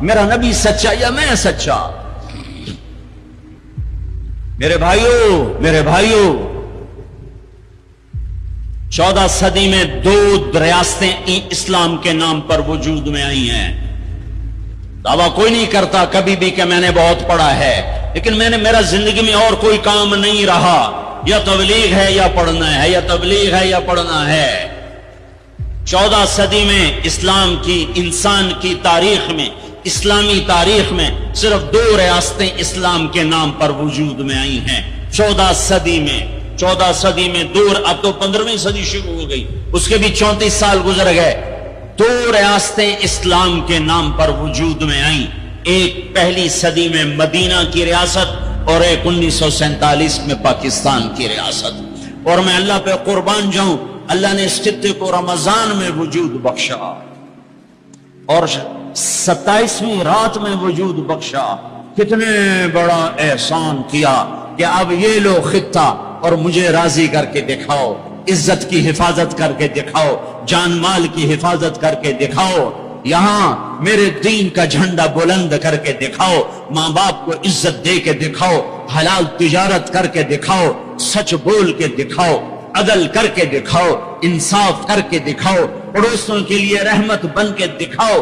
میرا نبی سچا یا میں سچا؟ میرے بھائیوں 14 صدی میں 2 ریاستیں اسلام کے نام پر وجود میں آئی ہیں. دعویٰ کوئی نہیں کرتا کبھی بھی کہ میں نے بہت پڑھا ہے، لیکن میرا زندگی میں اور کوئی کام نہیں رہا، یا تبلیغ ہے یا پڑھنا ہے، یا تبلیغ ہے یا پڑھنا ہے. 14 صدی میں اسلام کی، انسان کی تاریخ میں، اسلامی تاریخ میں صرف 2 ریاستیں اسلام کے نام پر وجود میں آئی ہیں 14 صدی میں. 14 صدی میں 2، اب تو 15ویں صدی شروع ہو گئی، اس کے بھی 34 سال گزر گئے. 2 ریاستیں اسلام کے نام پر وجود میں آئیں. ایک پہلی صدی میں مدینہ کی ریاست، اور ایک 1947 میں پاکستان کی ریاست. اور میں اللہ پہ قربان جاؤں، اللہ نے اس خطے کو رمضان میں وجود بخشا اور 27ویں رات میں وجود بخشا. کتنے بڑا احسان کیا کہ اب یہ لو خطہ، اور مجھے راضی کر کے دکھاؤ، عزت کی حفاظت کر کے دکھاؤ، جان مال کی حفاظت کر کے دکھاؤ، یہاں میرے دین کا جھنڈا بلند کر کے دکھاؤ، ماں باپ کو عزت دے کے دکھاؤ، حلال تجارت کر کے دکھاؤ، سچ بول کے دکھاؤ، عدل کر کے دکھاؤ، انصاف کر کے دکھاؤ، پڑوسوں کے لیے رحمت بن کے دکھاؤ،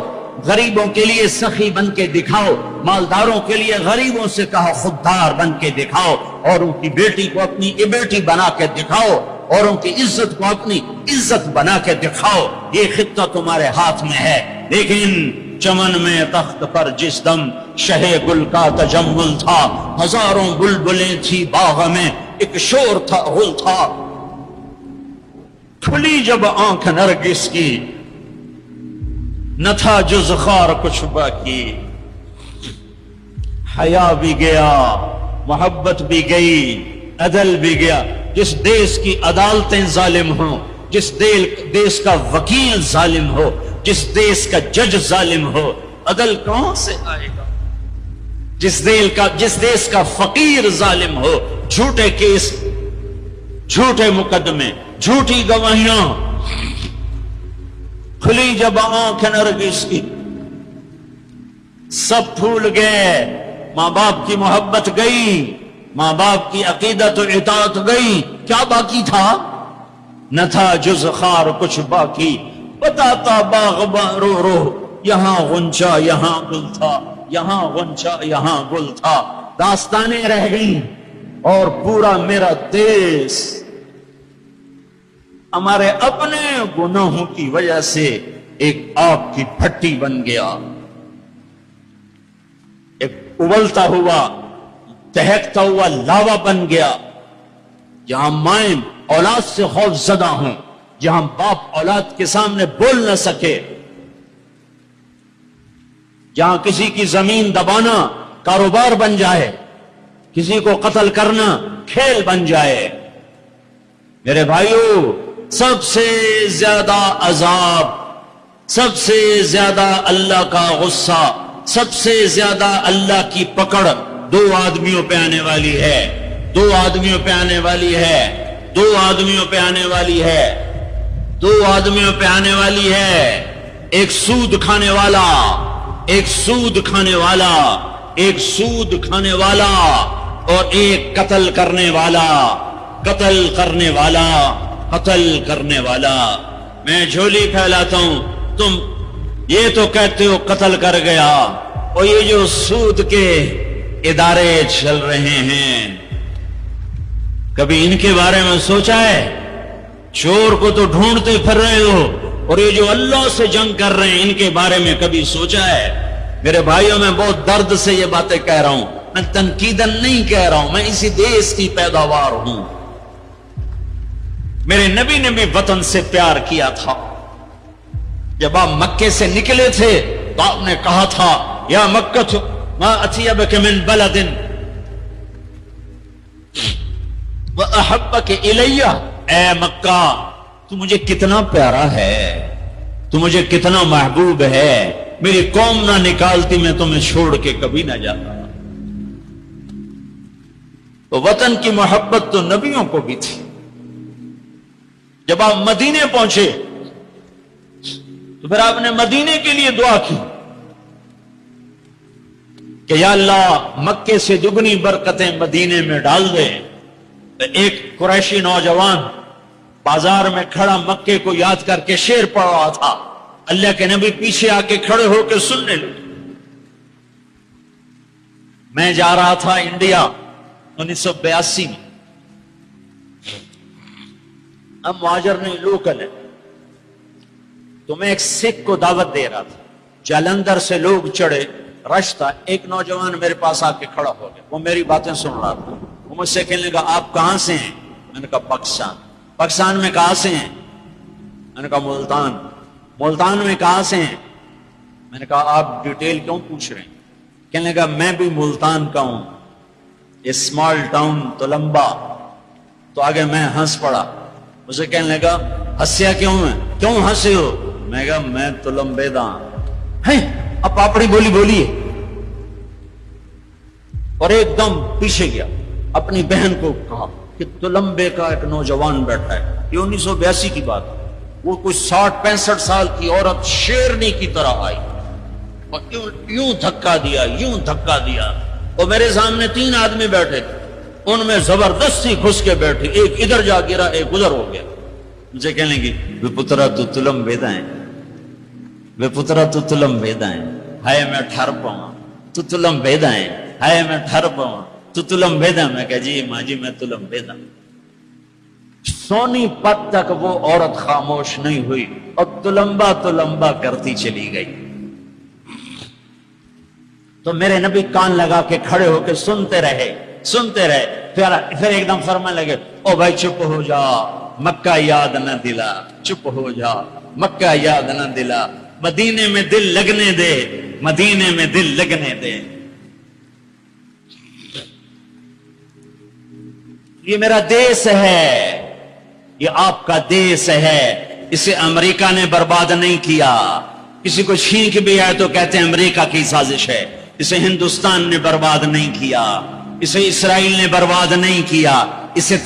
غریبوں کے لیے سخی بن کے دکھاؤ، مالداروں کے لیے غریبوں سے کہا خوددار بن کے دکھاؤ، اور ان کی بیٹی کو اپنی بیٹی بنا کے دکھاؤ، اور ان کی عزت کو اپنی عزت بنا کے دکھاؤ. یہ خطہ تمہارے ہاتھ میں ہے. لیکن چمن میں تخت پر جس دم شہ گل کا تجمل تھا، ہزاروں بلبلیں تھی باغ میں، ایک شور تھا غل تھا. کھلی جب آنکھ نرگس کی، نہ تھا جز خار کچھ باقی. حیا بھی گیا، محبت بھی گئی، عدل بھی گیا. جس دیش کی عدالتیں ظالم ہوں، جس دیش کا وکیل ظالم ہو، جس دیش کا جج ظالم ہو، عدل کہاں سے آئے گا؟ جس دیش کا فقیر ظالم ہو، جھوٹے کیس، جھوٹے مقدمے، جھوٹی گواہیاں. کھلی جب آنکھ نرگس کی، سب پھول گئے. ماں باپ کی محبت گئی، ماں باپ کی عقیدت و اطاعت گئی. کیا باقی تھا؟ نہ تھا جز خار کچھ باقی. بتاتا باغباں رو رو، یہاں غنچہ یہاں گل تھا، یہاں غنچہ یہاں گل تھا. داستانیں رہ گئیں، اور پورا میرا دیش ہمارے اپنے گناہوں کی وجہ سے ایک آگ کی بھٹی بن گیا، ایک ابلتا ہوا، دہکتا ہوا لاوا بن گیا. جہاں مائیں اولاد سے خوف زدہ ہوں، جہاں باپ اولاد کے سامنے بول نہ سکے، جہاں کسی کی زمین دبانا کاروبار بن جائے، کسی کو قتل کرنا کھیل بن جائے. میرے بھائیو، سب سے زیادہ عذاب، سب سے زیادہ اللہ کا غصہ، سب سے زیادہ اللہ کی پکڑ 2 آدمیوں پہ آنے والی ہے. 2 آدمیوں پہ آنے والی ہے. 2 آدمیوں پہ آنے والی ہے. 2 آدمیوں پہ آنے والی ہے. ایک سود کھانے والا، ایک سود کھانے والا، ایک سود کھانے والا، اور ایک قتل کرنے والا، قتل کرنے والا، قتل کرنے والا. میں جھولی پھیلاتا ہوں، تم یہ تو کہتے ہو قتل کر گیا، اور یہ جو سود کے ادارے چل رہے ہیں، کبھی ان کے بارے میں سوچا ہے؟ چور کو تو ڈھونڈتے پھر رہے ہو، اور یہ جو اللہ سے جنگ کر رہے ہیں، ان کے بارے میں کبھی سوچا ہے؟ میرے بھائیوں، میں بہت درد سے یہ باتیں کہہ رہا ہوں، میں تنقیداً نہیں کہہ رہا ہوں، میں اسی دیش کی پیداوار ہوں. میرے نبی نے بھی وطن سے پیار کیا تھا. جب آپ مکے سے نکلے تھے تو آپ نے کہا تھا، یا مکہ ما اطیبک من بلد واحبک الی. اے مکہ، تو مجھے کتنا پیارا ہے، تو مجھے کتنا محبوب ہے، میری قوم نہ نکالتی میں تمہیں چھوڑ کے کبھی نہ جاتا. تو وطن کی محبت تو نبیوں کو بھی تھی. جب آپ مدینے پہنچے تو پھر آپ نے مدینے کے لیے دعا کی. کہ یا اللہ مکے سے دگنی برکتیں مدینے میں ڈال دے. تو ایک قریشی نوجوان بازار میں کھڑا مکے کو یاد کر کے شعر پڑھ رہا تھا. اللہ کے نبی پیچھے آ کے کھڑے ہو کے سننے لگے. میں جا رہا تھا انڈیا 1982 میں. اب مہاجر نہیں لوکل ہے. تو میں ایک سکھ کو دعوت دے رہا تھا. جلندھر سے لوگ چڑھے، رش تھا. ایک نوجوان میرے پاس آ کے کھڑا ہو گیا. وہ میری باتیں سن رہا تھا. وہ مجھ سے کہنے لگا آپ کہاں سے ہیں؟ میں نے کہا پاکستان. پاکستان میں کہاں سے ہیں؟ میں نے کہا ملتان. ملتان میں کہاں سے ہیں؟ میں نے کہا آپ ڈیٹیل کیوں پوچھ رہے ہیں؟ کہنے لگا میں بھی ملتان کا ہوں، اسمال ٹاؤن تلمبا. تو آگے میں ہنس پڑا. مجھے کہنے لگا ہنسیا کیوں ہے؟ کیوں ہنسے ہو؟ میں کہا میں تلمبے دا ہیں. اب پاپڑی بولی بولیے. اور ایک دم پیچھے گیا. اپنی بہن کو کہا کہ تلمبے کا ایک نوجوان بیٹھا ہے. یہ 1982 کی بات ہے. وہ کوئی 60-65 سال کی عورت شیرنی کی طرح آئی اور یوں دھکا دیا، یوں دھکا دیا. اور میرے سامنے 3 آدمی بیٹھے تھے. ان میں زبردستی گھس کے بیٹھے. ایک ادھر جا گرا، ایک ادھر ہو گیا. مجھے کہنے لگی وے پترا تو تلمبیدا ہے، وے پترا تو تلمبیدا ہے. ہائے میں ٹھر پاؤں تو تلمبیدا ہے. ہائے میں ٹھر پاؤں تو تلمبیدا. میں کہا جی ماں جی میں تلمبیدا. سونی پت تک وہ عورت خاموش نہیں ہوئی اور تلمبا تلمبا کرتی چلی گئی. تو میرے نبی کان لگا کے کھڑے ہو کے سنتے رہے سنتے رہے. پھر ایک دم فرمانے لگے او بھائی چپ ہو جا، مکہ یاد نہ دلا. چپ ہو جا، مکہ یاد نہ دلا. مدینے میں دل لگنے دے، مدینے میں دل لگنے دے. یہ میرا دیس ہے، یہ آپ کا دیس ہے. اسے امریکہ نے برباد نہیں کیا. کسی کو چھینک بھی آئے تو کہتے ہیں امریکہ کی سازش ہے. اسے ہندوستان نے برباد نہیں کیا، اسے اسرائیل نے برباد نہیں کیا. اسے